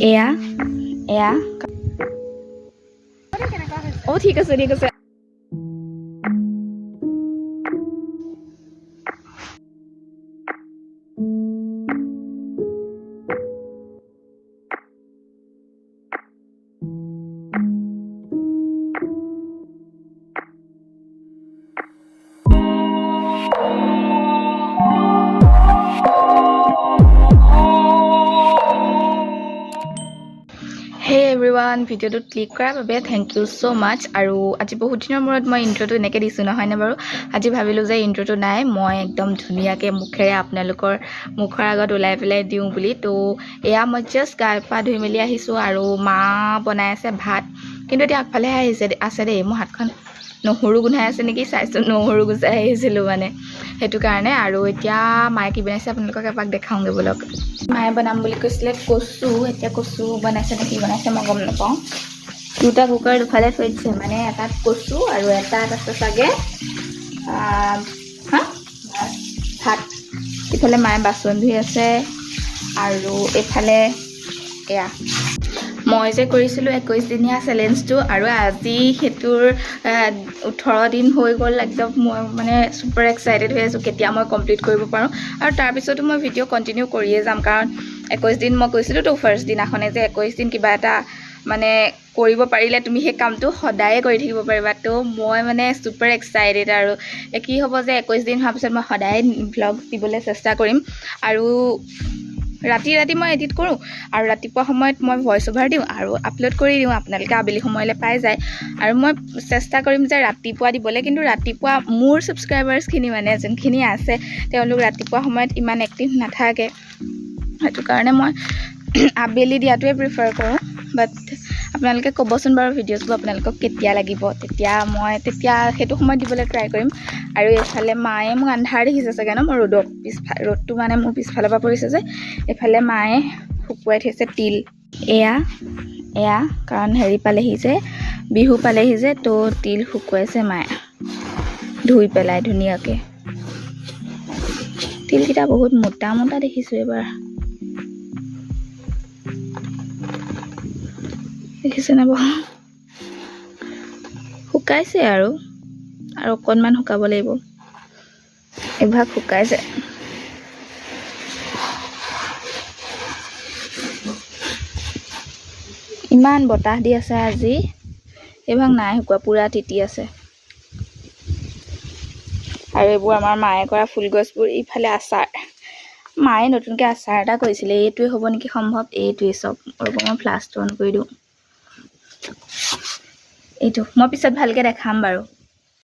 এয়া এয়া ঠিক আছে ঠিক আছে Hey everyone, ভিডিঅ'টো ক্লিক কৰাৰ বাবে থেংক ইউ সো মাচ আৰু আজি বহুত দিনৰ মূৰত মই ইন্ট্ৰটো এনেকৈ দিছোঁ নহয় নে বাৰু আজি ভাবিলোঁ যে ইন্ট্ৰটো নাই মই একদম ধুনীয়াকৈ মুখেৰে আপোনালোকৰ মুখৰ আগত ওলাই পেলাই দিওঁ বুলি তো এয়া মই জাষ্ট গা পা ধুই মেলি আহিছোঁ আৰু মা বনাই আছে ভাত কিন্তু এতিয়া আগফালেহে আছে দেই মোৰ হাতখন নহৰু গোন্ধাই আছে নেকি চাইছোঁ নহৰু গুচাই আহিছিলোঁ মানে সেইটো কাৰণে আৰু এতিয়া মায়ে কি বনাইছে আপোনালোকক এপাক দেখাওঁগৈ বলক মায়ে বনাম বুলি কৈছিলে কচু এতিয়া কচু বনাইছে নে কি বনাইছে মই গম নাপাওঁ দুটা কুকাৰ দুফালে থৈ দিছে মানে এটাত কচু আৰু এটাত আছে চাগে ভাত ইফালে মায়ে বাচন ধুই আছে আৰু এইফালে এয়া মই যে কৰিছিলোঁ 21 দিনীয়া চেলেঞ্জটো আৰু আজি সেইটোৰ 18 দিন হৈ গ'ল একদম মই মানে ছুপাৰ এক্সাইটেড হৈ আছোঁ কেতিয়া মই কমপ্লিট কৰিব পাৰোঁ আৰু তাৰপিছতো মই ভিডিঅ' কণ্টিনিউ কৰিয়ে যাম কাৰণ 21 দিন মই কৈছিলোঁ তো ফাৰ্ষ্ট দিনাখনে যে 21 দিন কিবা এটা মানে কৰিব পাৰিলে তুমি সেই কামটো সদায়ে কৰি থাকিব পাৰিবা তো মই মানে ছুপাৰ এক্সাইটেড আৰু কি হ'ব যে 21 দিন হোৱাৰ পিছত মই সদায় ভ্লগ দিবলৈ চেষ্টা কৰিম আৰু ৰাতি মই এডিট কৰোঁ আৰু ৰাতিপুৱা সময়ত মই ভইচ অভাৰ দিওঁ আৰু আপলোড কৰি দিওঁ আপোনালোকে আবেলি সময়লৈ পাই যায় আৰু মই চেষ্টা কৰিম যে ৰাতিপুৱা দিবলৈ কিন্তু ৰাতিপুৱা মোৰ ছাবস্ক্ৰাইবাৰ্ছখিনি মানে যোনখিনি আছে তেওঁলোক ৰাতিপুৱা সময়ত ইমান এক্টিভ নাথাকে সেইটো কাৰণে মই আবেলি দিয়াটোৱে প্ৰিফাৰ কৰোঁ বাট আপোনালোকে ক'বচোন বাৰু ভিডিঅ'ছবোৰ আপোনালোকক কেতিয়া লাগিব তেতিয়া সেইটো সময়ত দিবলৈ ট্ৰাই কৰিম আৰু এইফালে মায়ে মোক আন্ধাৰ দেখিছে চাগে ন মই ৰ'দটো মানে মোৰ পিছফালৰ পৰা পৰিছে যে এইফালে মায়ে শুকুৱাই থৈছে তিল এয়া কাৰণ হেৰি পালেহি যে বিহু পালেহি যে তো তিল শুকুৱাইছে মায়ে ধুই পেলাই ধুনীয়াকৈ তিলকেইটা বহুত মোটা মোটা দেখিছোঁ এইবাৰ দেখিছে না বাৰু শুকাইছে আৰু অকণমান শুকাব লাগিব এভাগ শুকাইছে ইমান বতাহ দি আছে আজি এইভাগ নাই শুকুৱা পুৰা তিতি আছে আৰু এইবোৰ আমাৰ মায়ে কৰা ফুলগছবোৰ ইফালে আচাৰ মায়ে নতুনকৈ আচাৰ এটা কৰিছিলে এইটোৱে হ'ব নেকি সম্ভৱ এইটোৱে চব মই ফ্লাছটো অন কৰি দিওঁ এইটো মই পিছত ভালকৈ দেখাম বাৰু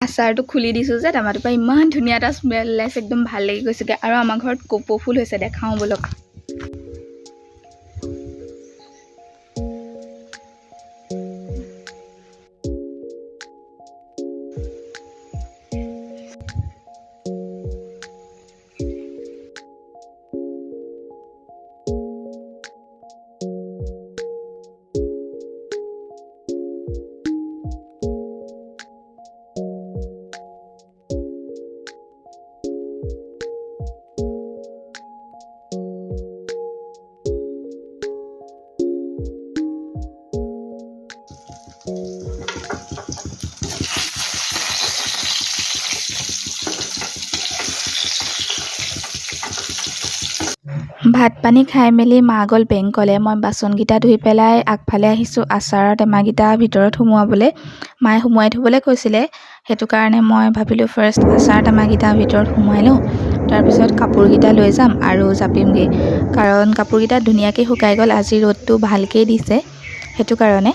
আচাৰটো খুলি দিছোঁ যে টেমাটোৰ পৰা ইমান ধুনীয়া এটা স্মেল ওলাইছে একদম ভাল লাগি গৈছেগৈ আৰু আমাৰ ঘৰত কপৌ ফুল হৈছে দেখাওঁ বলক ভাত পানী খাই মেলি মা গ'ল বেংকলৈ মই বাচনকেইটা ধুই পেলাই আগফালে আহিছোঁ আচাৰৰ টেমাকেইটা ভিতৰত সোমোৱাবলৈ মায়ে সোমোৱাই থ'বলৈ কৈছিলে সেইটো কাৰণে মই ভাবিলোঁ ফাৰ্ষ্ট আচাৰ টেমাকেইটা ভিতৰত সোমোৱাই লওঁ তাৰপিছত কাপোৰকেইটা লৈ যাম আৰু জাপিমগৈ কাৰণ কাপোৰকেইটা ধুনীয়াকৈ শুকাই গ'ল আজি ৰ'দটো ভালকৈ দিছে সেইটো কাৰণে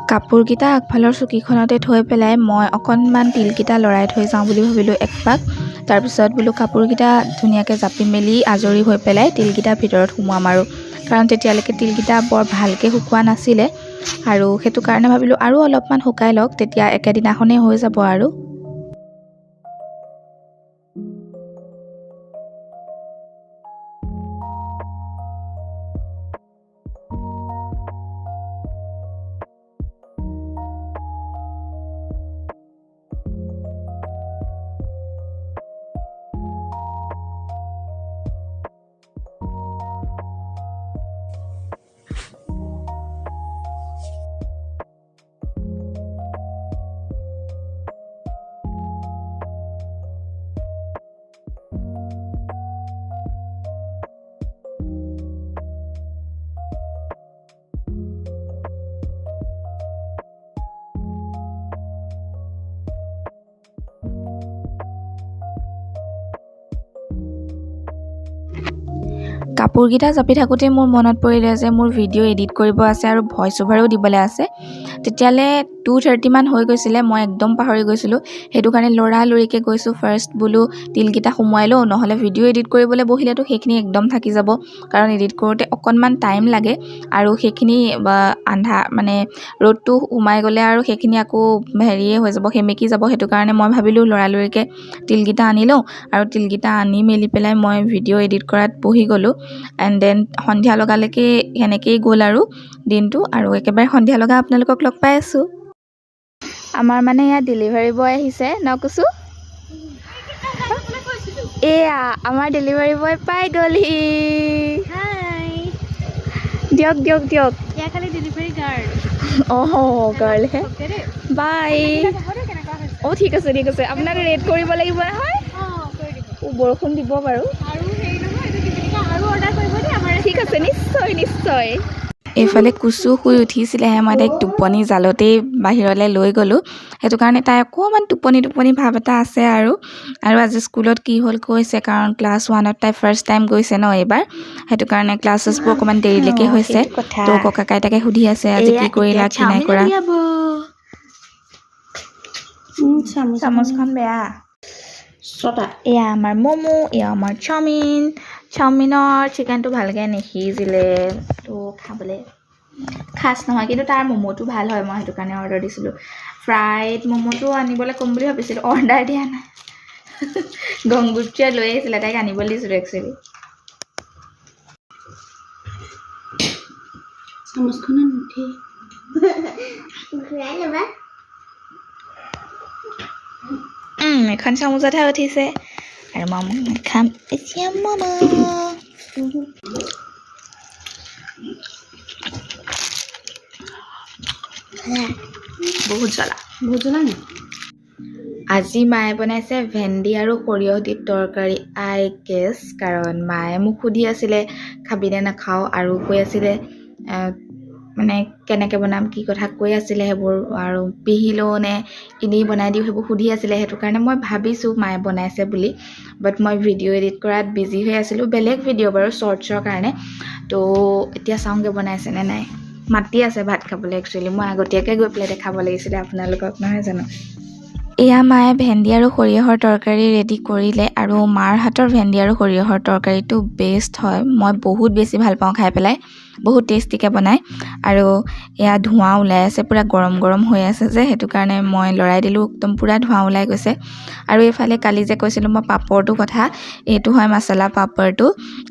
কাপোৰকেইটা আগফালৰ চকীখনতে থৈ পেলাই মই অকণমান তিলকেইটা লৰাই থৈ যাওঁ বুলি ভাবিলোঁ একপাক। তাৰপিছত বোলো কাপোৰকেইটা ধুনীয়াকৈ জাপি মেলি আজৰি হৈ পেলাই তিলকেইটা ভিতৰত সোমোৱাম আৰু, কাৰণ তেতিয়ালৈকে তিলকেইটা বৰ ভালকৈ শুকোৱা নাছিলে আৰু সেইটো কাৰণে ভাবিলোঁ আৰু অলপমান শুকাই লওক, তেতিয়া একেদিনাখনেই হৈ যাব আৰু। কাপোৰকেইটা জাপি থাকোঁতে মোৰ মনত পৰিলে যে মোৰ ভিডিঅ' এডিট কৰিব আছে আৰু ভইচ অভাৰো দিবলৈ আছে। তেতিয়ালৈ 2:30 মান হৈ গৈছিলে, মই একদম পাহৰি গৈছিলোঁ। সেইটো কাৰণে লৰালৰিকৈ গৈছোঁ, ফাৰ্ষ্ট বোলো তিলকেইটা সোমোৱাই লওঁ, নহ'লে ভিডিঅ' এডিট কৰিবলৈ বহিলেতো সেইখিনি একদম থাকি যাব, কাৰণ এডিট কৰোঁতে অকণমান টাইম লাগে আৰু সেইখিনি মানে ৰ'দটো সোমাই গ'লে আৰু সেইখিনি আকৌ হেৰিয়ে হৈ যাব, সেমেকি যাব। সেইটো কাৰণে মই ভাবিলোঁ লৰালৰিকৈ তিলকেইটা আনি লওঁ আৰু তিলকেইটা আনি মেলি পেলাই মই ভিডিঅ' এডিট কৰাত বহি গ'লোঁ। এণ্ড দেন সন্ধিয়া লগালৈকে সেনেকেই গ'ল আৰু দিনটো, আৰু একেবাৰে সন্ধিয়া লগা আপোনালোকক লগ পাই আছোঁ। আমাৰ মানে ইয়াত ডেলিভাৰী বয় আহিছে ন কুচু? এয়া আমাৰ ডেলিভাৰী বয় পাই গ'লহি। দিয়ক দিয়ক দিয়ক। অঁ গাৰ্লহে। বাই। অঁ ঠিক আছে ঠিক আছে, আপোনাক ৰেড কৰিব লাগিব নহয়। বৰষুণ দিব বাৰু। ঠিক আছে, নিশ্চয় নিশ্চয়। এইফালে কুচু শুই উঠিছিলেহে, মই তাইক টোপনি জালতেই বাহিৰলৈ লৈ গ'লোঁ। সেইটো কাৰণে তাই অকণমান টোপনি ভাৱ এটা আছে আৰু আজি স্কুলত কি হ'ল কৈছে, কাৰণ ক্লাছ 1ত তাই ফাৰ্ষ্ট টাইম গৈছে ন এইবাৰ, সেইটো কাৰণে ক্লাছেছবোৰ অকণমান দেৰিলৈকে হৈছে। তো ককা আইতাকে সুধি আছে আজি কি কৰিলা কি নাই কৰা। চামুচখন বেয়া। এয়া আমাৰ ম'ম', এয়া আমাৰ চাওমিনৰ চিকেনটো ভালকৈ নিসিজিলে, তো খাবলৈ খাচ নহয়, কিন্তু তাৰ ম'ম'টো ভাল হয়, মই সেইটো কাৰণে অৰ্ডাৰ দিছিলোঁ। ফ্ৰাইড ম'ম'টো আনিবলৈ ক'ম বুলি ভাবিছিলোঁ, অৰ্ডাৰ দিয়া নাই। গংগুত্ৰীয়ে লৈ আহিছিলে, তাইক আনিবলৈ দিছিলোঁ একচুৱেলি। চামুচখনত নুঠি ঘূৰাই ল'বা। এখন চামুচতহে উঠিছে আৰু মামা খাম এতিয়া মামা। বহুত জ্বলা নি? আজি মায়ে বনাইছে ভেন্দি আৰু সৰিয়হ দি তৰকাৰী, আই গেছ, কাৰণ মায়ে মোক সুধি আছিলে খাবিনে নাখাওঁ, আৰু কৈ আছিলে মানে কেনেকৈ বনাম কি কথা কৈ আছিলে, সেইবোৰ আৰু পিহি লওঁ নে এনেই বনাই দিওঁ সেইবোৰ সুধি আছিলে। সেইটো কাৰণে মই ভাবিছোঁ মায়ে বনাইছে বুলি, বাট মই ভিডিঅ' এডিট কৰাত বিজি হৈ আছিলোঁ, বেলেগ ভিডিঅ' বাৰু শ্বৰ্টছৰ কাৰণে। তো এতিয়া চাওঁগৈ বনাইছে নে নাই। মাতি আছে ভাত খাবলৈ, একচুৱেলি মই আগতীয়াকৈ গৈ পেলাই দেখাব লাগিছিলে আপোনালোকক, নহয় জানো। এয়া মায়ে ভেন্দি আৰু সৰিয়হৰ তৰকাৰী ৰেডি কৰিলে, আৰু মাৰ হাতৰ ভেন্দি আৰু সৰিয়হৰ তৰকাৰীটো বেষ্ট হয়, মই বহুত বেছি ভাল পাওঁ খাই পেলাই, বহুত টেষ্টিকৈ বনায়। আৰু এয়া ধোঁৱা ওলাই আছে, পূৰা গৰম গৰম হৈ আছে যে, সেইটো কাৰণে মই লৰাই দিলোঁ, একদম পূৰা ধোঁৱা ওলাই গৈছে। আৰু এইফালে কালি যে কৈছিলোঁ মই পাপৰটোৰ কথা, এইটো হয় মছলা পাপৰটো,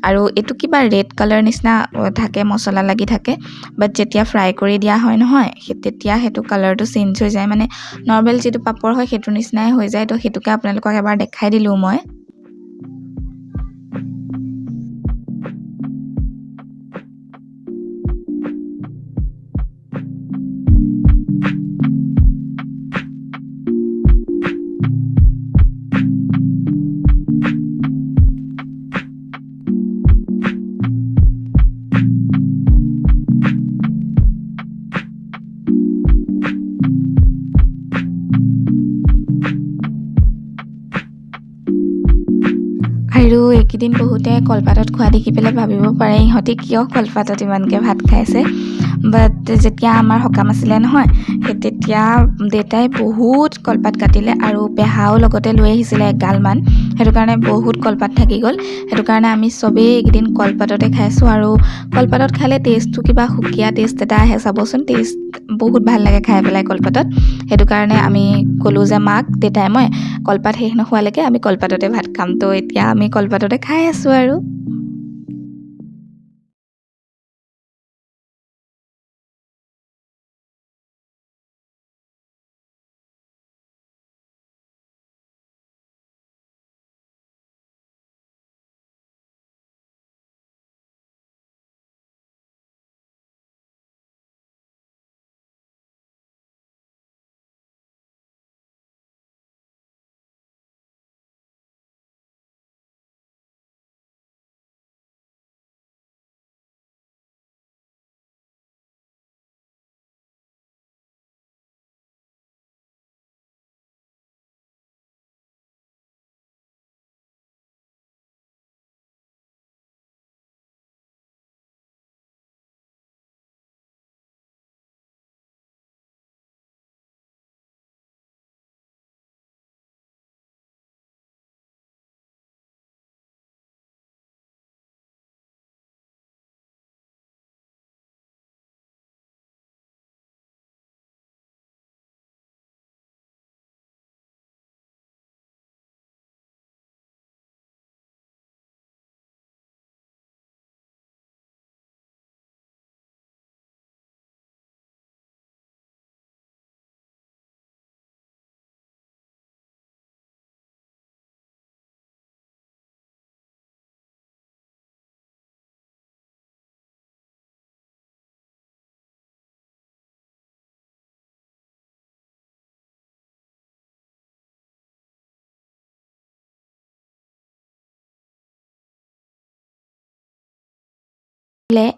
আৰু এইটো কিবা ৰেড কালাৰ নিচিনা থাকে, মছলা লাগি থাকে, বাট যেতিয়া ফ্ৰাই কৰি দিয়া হয় নহয়, তেতিয়া সেইটো কালাৰটো চেঞ্জ হৈ যায়, মানে নৰ্মেল যিটো পাপৰ হয় সেইটোৰ নিচিনাই হৈ যায়। তো সেইটোকে আপোনালোকক এবাৰ দেখাই দিলোঁ মই। আৰু এইকেইদিন বহুতে কলপাতত খোৱা দেখি পেলাই ভাবিব পাৰে ইহঁতি কিয় কলপাতত ইমানকৈ ভাত খাইছে। বাট যেতিয়া আমাৰ সকাম আছিলে নহয় সেই তেতিয়া দেউতাই বহুত কলপাত কাটিলে আৰু পেহাও লগতে লৈ আহিছিলে এগালমান সেইটো কাৰণে বহুত কলপাত থাকি গ'ল সেইটো কাৰণে আমি চবেই এইকেইদিন কলপাততে খাইছোঁ আৰু কলপাতত খালে টেষ্টটো কিবা সুকীয়া টেষ্ট এটা আহে চাবচোন টেষ্ট বহুত ভাল লাগে খাই পেলাই কলপাতত সেইটো কাৰণে আমি ক'লোঁ যে মাক দেউতাই মই কলপাত শেষ নোহোৱালৈকে আমি কলপাততে ভাত খাম তো এতিয়া আমি কলপাততে খাই আছোঁ আৰু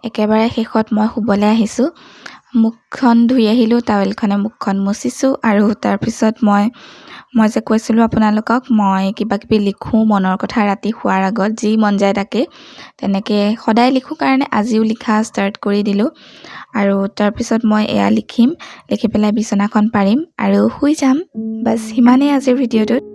একেবাৰে শেষত মই শুবলৈ আহিছোঁ মুখখন ধুই আহিলোঁ টাৱেলখনে মুখখন মুচিছোঁ আৰু তাৰপিছত মই যে কৈছিলোঁ আপোনালোকক মই কিবা কিবি লিখোঁ মনৰ কথা ৰাতি শোৱাৰ আগত যি মন যায় তাকে তেনেকৈ সদায় লিখোঁ কাৰণে আজিও লিখা ষ্টাৰ্ট কৰি দিলোঁ আৰু তাৰপিছত মই এয়া লিখি পেলাই বিচনাখন পাৰিম আৰু শুই যাম বাছ সিমানেই আজিৰ ভিডিঅ'টোত